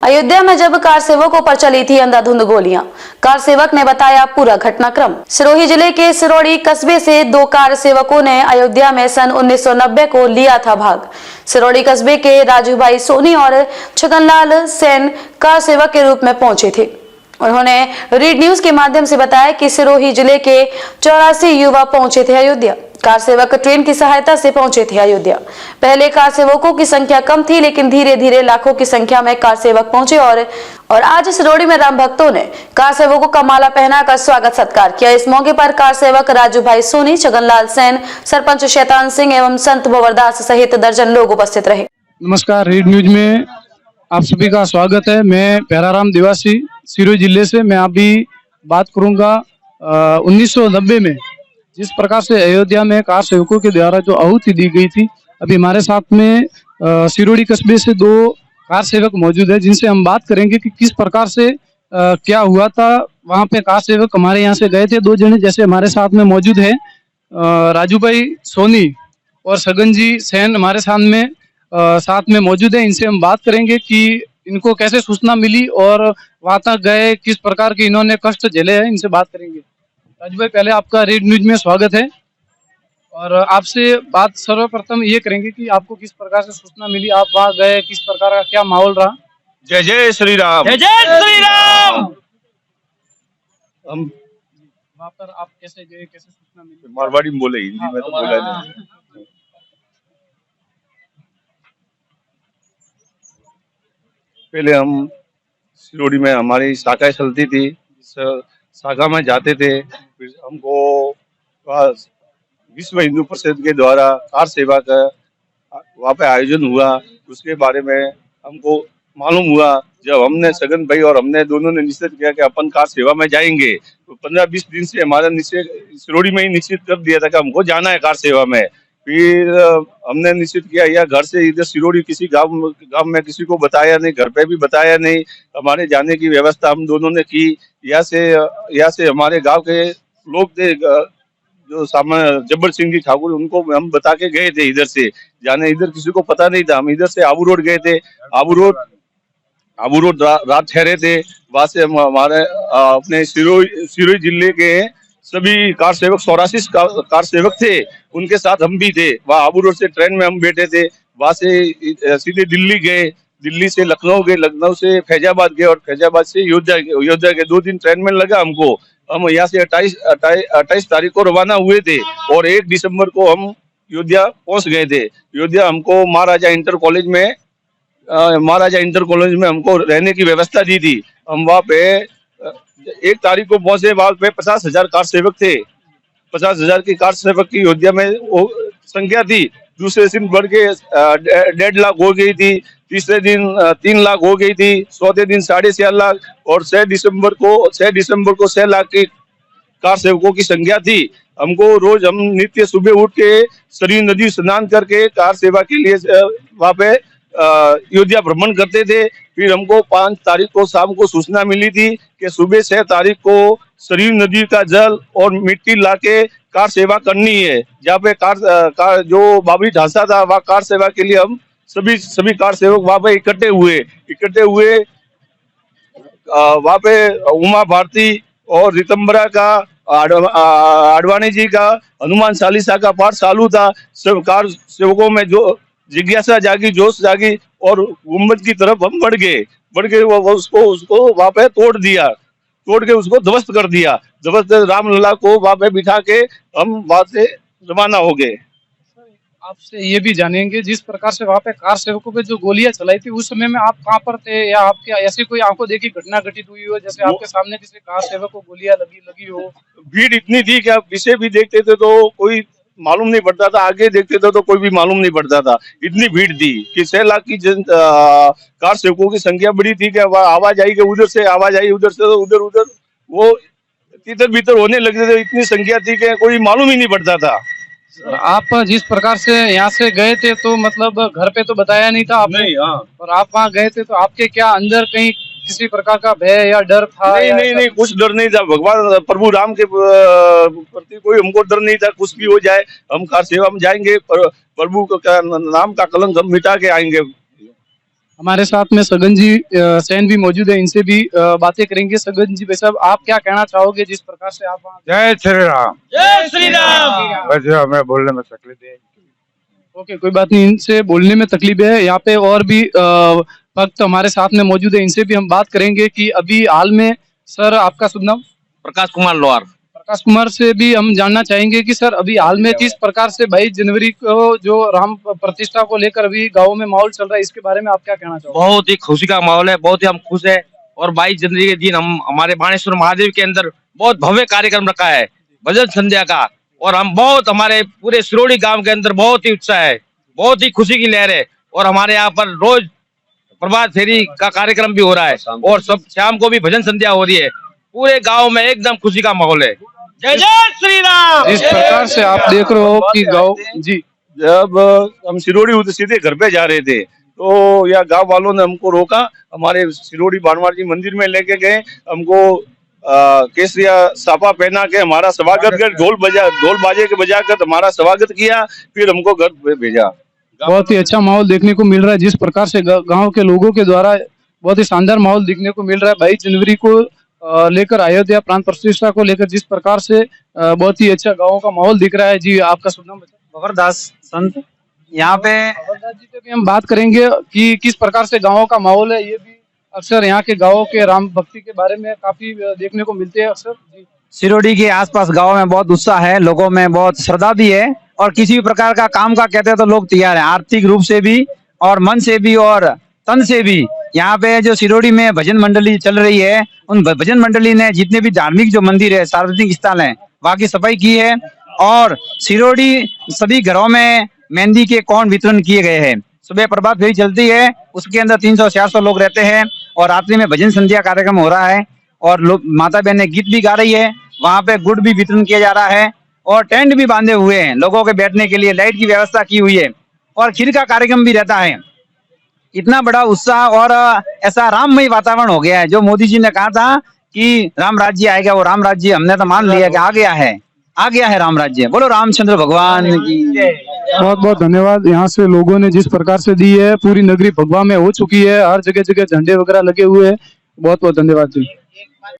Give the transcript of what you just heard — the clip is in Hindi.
अयोध्या में जब कार सेवकों पर चली थी अंधाधुंध गोलियां, कार सेवक ने बताया पूरा घटनाक्रम। सिरोही जिले के सिरोड़ी कस्बे से दो कार सेवकों ने अयोध्या में सन 1990 को लिया था भाग। सिरोड़ी कस्बे के राजूभाई सोनी और छगनलाल सेन कार सेवक के रूप में पहुंचे थे। उन्होंने रीड न्यूज के माध्यम से बताया कि सिरोही जिले के 84 युवा पहुंचे थे अयोध्या। कार सेवक ट्रेन की सहायता से पहुंचे थे अयोध्या। पहले कार सेवकों की संख्या कम थी, लेकिन धीरे धीरे लाखों की संख्या में कार सेवक पहुंचे और आज सिरोड़ी में राम भक्तों ने कार सेवकों का माला पहनाकर स्वागत सत्कार किया। इस मौके पर कार सेवक राजूभाई सोनी, छगनलाल सेन, सरपंच शैतान सिंह एवं संत बोवरदास सहित दर्जन लोग उपस्थित रहे। नमस्कार, रीड न्यूज में आप सभी का स्वागत है। मैं प्याराराम दिवासी सिरोही जिले से। मैं अभी बात करूंगा 1990 में जिस प्रकार से अयोध्या में कार सेवकों के द्वारा जो आहुति दी गई थी। अभी हमारे साथ में सिरोड़ी कस्बे से दो कार सेवक मौजूद है, जिनसे हम बात करेंगे कि किस प्रकार से क्या हुआ था। वहाँ पे कार सेवक हमारे यहाँ से गए थे दो जने, जैसे हमारे साथ में मौजूद है राजूभाई सोनी और सगन जी सेन हमारे साथ में मौजूद है। इनसे हम बात करेंगे कि इनको कैसे सूचना मिली और वहां तक गए, किस प्रकार के इन्होंने कष्ट झेले हैं। इनसे बात करेंगे। राजू भाई, पहले आपका रीड न्यूज में स्वागत है और आपसे बात सर्वप्रथम ये करेंगे कि आपको किस प्रकार से सूचना मिली, आप वहां गए, किस प्रकार का क्या माहौल रहा। जय जय श्री राम। जय जय श्री राम। हम वहां पर आप कैसे गए, कैसे सूचना मिली? मारवाड़ी में बोले, हिंदी में तो बोला नहीं। पहले हम सिरोड़ी में हमारी शाखा चलती थी, शाखा में जाते थे। फिर हमको विश्व हिंदू परिषद के द्वारा कार सेवा का वहाँ पे आयोजन हुआ। उसके बारे में हमको मालूम हुआ जब हमने सगन भाई और हमने दोनों ने निश्चित किया कि अपन कार सेवा में जाएंगे। तो 15-20 दिन से हमारा निश्चय सिरोड़ी में ही निश्चित कर दिया था कि हमको जाना है कार सेवा में। फिर हमने निश्चित किया, या घर से इधर सिरोड़ी किसी गांव में किसी को बताया नहीं, घर पे भी बताया नहीं। हमारे जाने की व्यवस्था हम दोनों ने की। यहाँ से हमारे गांव के लोग थे जो सामने जब्बर सिंह जी ठाकुर, उनको हम बता के गए थे इधर से जाने। इधर किसी को पता नहीं था। हम इधर से आबू रोड गए थे। आबू रोड रात ठहरे थे। वहां से हम हमारे अपने सिरोही जिले के सभी कार सेवक 84 कार सेवक थे, उनके साथ हम भी थे। वहाँ आबू रोड से ट्रेन में हम बैठे थे। वहां से सीधे दिल्ली गए, दिल्ली से लखनऊ गए, लखनऊ से फैजाबाद गए और फैजाबाद से अयोध्या के 2 दिन ट्रेन में लगा हमको। हम यहाँ से 28 तारीख को रवाना हुए थे और 1 दिसंबर को हम अयोध्या पहुंच गए थे। अयोध्या हमको महाराजा इंटर कॉलेज में हमको रहने की व्यवस्था दी थी। हम वहाँ पे 1 तारीख को पहुंचे। वहाँ पे 50,000 कार सेवक थे। 50,000 की कार सेवक की अयोध्या में वो संख्या थी। दूसरे दिन बढ़ के 1.5 लाख हो गई थी। तीसरे दिन 3 लाख हो गई थी। चौथे दिन 4.5 लाख और 6 दिसंबर को 6 लाख की कार सेवकों की संख्या थी। हमको रोज हम नित्य सुबह उठ के सरयू नदी स्नान करके कार सेवा के लिए वहाँ पे अयोध्या भ्रमण करते थे। फिर हमको 5 तारीख को शाम को सूचना मिली थी कि सुबह 6 तारीख को सरयू नदी का जल और मिट्टी लाके कार सेवा करनी है। जहाँ पे कार जो बाबरी ढांचा था, वहाँ कार सेवा के लिए हम सभी कार सेवक वहाँ पे इकट्ठे हुए। वहाँ पे उमा भारती और रितंबरा का, आडवाणी जी का हनुमान चालीसा का पाठ चालू था। सब कार सेवकों में जो जिज्ञासा जागी, जोश जागी और गुम्बद की तरफ हम बढ़ गए। वो उसको वहाँ पे तोड़ के उसको ध्वस्त कर दिया। ध्वस्त रामलला को वहाँ पे बिठा के हम वहाँ से रवाना हो गए। आपसे ये भी जानेंगे, जिस प्रकार से वहाँ पे कार सेवकों पे जो गोलियां चलाई थी, उस समय में आप कहाँ पर थे, या आपके ऐसी कोई आंखों देखी घटना घटित हुई हो, जैसे आपके सामने किसी कार सेवक को गोलियां लगी हो? भीड़ इतनी थी कि आप पीछे भी देखते थे तो कोई मालूम नहीं पड़ता था, आगे देखते थे तो कोई भी मालूम नहीं पड़ता था। इतनी भीड़ थी कि 6 लाख की कार सेवकों की संख्या बड़ी थी कि आवाज आई कि उधर से आवाज आई, उधर से तो उधर वो तितर बितर होने लगे थे। इतनी संख्या थी कि कोई मालूम ही नहीं पड़ता था। आप जिस प्रकार से यहाँ से गए थे तो मतलब घर पे तो बताया नहीं था आपने? नहीं, हाँ। और आप वहाँ गए थे तो आपके क्या अंदर कहीं किसी प्रकार का भय या डर था? नहीं, कुछ डर नहीं था। भगवान प्रभु राम के प्रति कोई हमको डर नहीं था। कुछ भी हो जाए, हम कार सेवा में जाएंगे, प्रभु का नाम का कलंक हम मिटा के आएंगे। हमारे साथ में सगन जी सैन भी मौजूद है, इनसे भी बातें करेंगे। सगन जी भाई साहब, आप क्या कहना चाहोगे जिस प्रकार से आप वहाँ? जय श्री राम। जय श्री राम। वैसे हमें बोलने में तकलीफ है। ओके, कोई बात नहीं, इनसे बोलने में तकलीफ है। यहाँ पे और भी भक्त हमारे साथ में मौजूद है, इनसे भी हम बात करेंगे कि अभी हाल में। सर, आपका शुभ नाम? प्रकाश कुमार लोहार। प्रकाश कुमार से भी हम जानना चाहेंगे कि सर अभी हाल में किस प्रकार से 22 जनवरी को जो राम प्रतिष्ठा को लेकर अभी गाँव में माहौल चल रहा है, इसके बारे में आप क्या कहना चाहोगे? बहुत ही खुशी का माहौल है, बहुत ही हम खुश है। और 22 जनवरी के दिन हम हमारे बाणेश्वर महादेव के अंदर बहुत भव्य कार्यक्रम रखा है, भजन संध्या का। और हम बहुत, हमारे पूरे सिरोड़ी गांव के अंदर बहुत ही उत्साह है, बहुत ही खुशी की लहर है। और हमारे यहाँ पर रोज प्रभात फेरी का कार्यक्रम भी हो रहा है और सब शाम को भी भजन संध्या हो रही है। पूरे गांव में एकदम खुशी का माहौल है। जय जय श्री राम। इस प्रकार से आप देख रहे हो कि गाँव जी, जब हम सिरोड़ी उधर सीधे घर पे जा रहे थे तो या गांव वालों ने हमको रोका, हमारे सिरोड़ी बाणवार जी मंदिर में लेके गए, हमको केसरिया साफा पहना के हमारा स्वागत कर, ढोल बाजे के बजा कर हमारा स्वागत किया, फिर हमको घर भेजा। बहुत ही अच्छा माहौल देखने को मिल रहा है। जिस प्रकार से गांव के लोगों के द्वारा बहुत ही शानदार माहौल देखने को मिल रहा है 22 जनवरी को लेकर, अयोध्या प्राण प्रतिष्ठा को लेकर जिस प्रकार से बहुत ही अच्छा गाँव का माहौल दिख रहा है। जी, आपका शुभ नाम? भवरदास संत। यहाँ पे जी से भी हम बात करेंगे कि किस प्रकार से गाँव का माहौल है। ये भी अक्सर यहाँ के गाँव के राम भक्ति के बारे में काफी देखने को मिलते हैं अक्सर। जी, सिरोड़ी के आसपास गांव में बहुत उत्साह है, लोगों में बहुत श्रद्धा भी है और किसी भी प्रकार का काम का कहते हैं तो लोग तैयार हैं, आर्थिक रूप से भी और मन से भी और तन से भी। यहाँ पे जो सिरोड़ी में भजन मंडली चल रही है, उन भजन मंडली ने जितने भी धार्मिक जो मंदिर है, सार्वजनिक स्थल हैं, वहाँ की सफाई की है। और सिरोड़ी सभी घरों में मेहंदी के कौन वितरण किए गए हैं। सुबह प्रभात फेरी चलती है, उसके अंदर 300-400 लोग रहते हैं और रात्रि में भजन संध्या कार्यक्रम हो रहा है और माता बहन गीत भी गा रही है। वहाँ पे गुड़ भी वितरण किया जा रहा है और टेंट भी बांधे हुए हैं लोगों के बैठने के लिए, लाइट की व्यवस्था की हुई है और खीर का कार्यक्रम भी रहता है। इतना बड़ा उत्साह और ऐसा राममय वातावरण हो गया है। जो मोदी जी ने कहा था कि राम राज्य आएगा, वो राम राज्य हमने तो मान लिया कि आ गया है राम राज्य। बोलो रामचंद्र भगवान की। बहुत बहुत धन्यवाद। यहाँ से लोगों ने जिस प्रकार से दी है, पूरी नगरी भगवा में हो चुकी है, हर जगह जगह झंडे वगैरह लगे हुए हैं। बहुत बहुत धन्यवाद जी।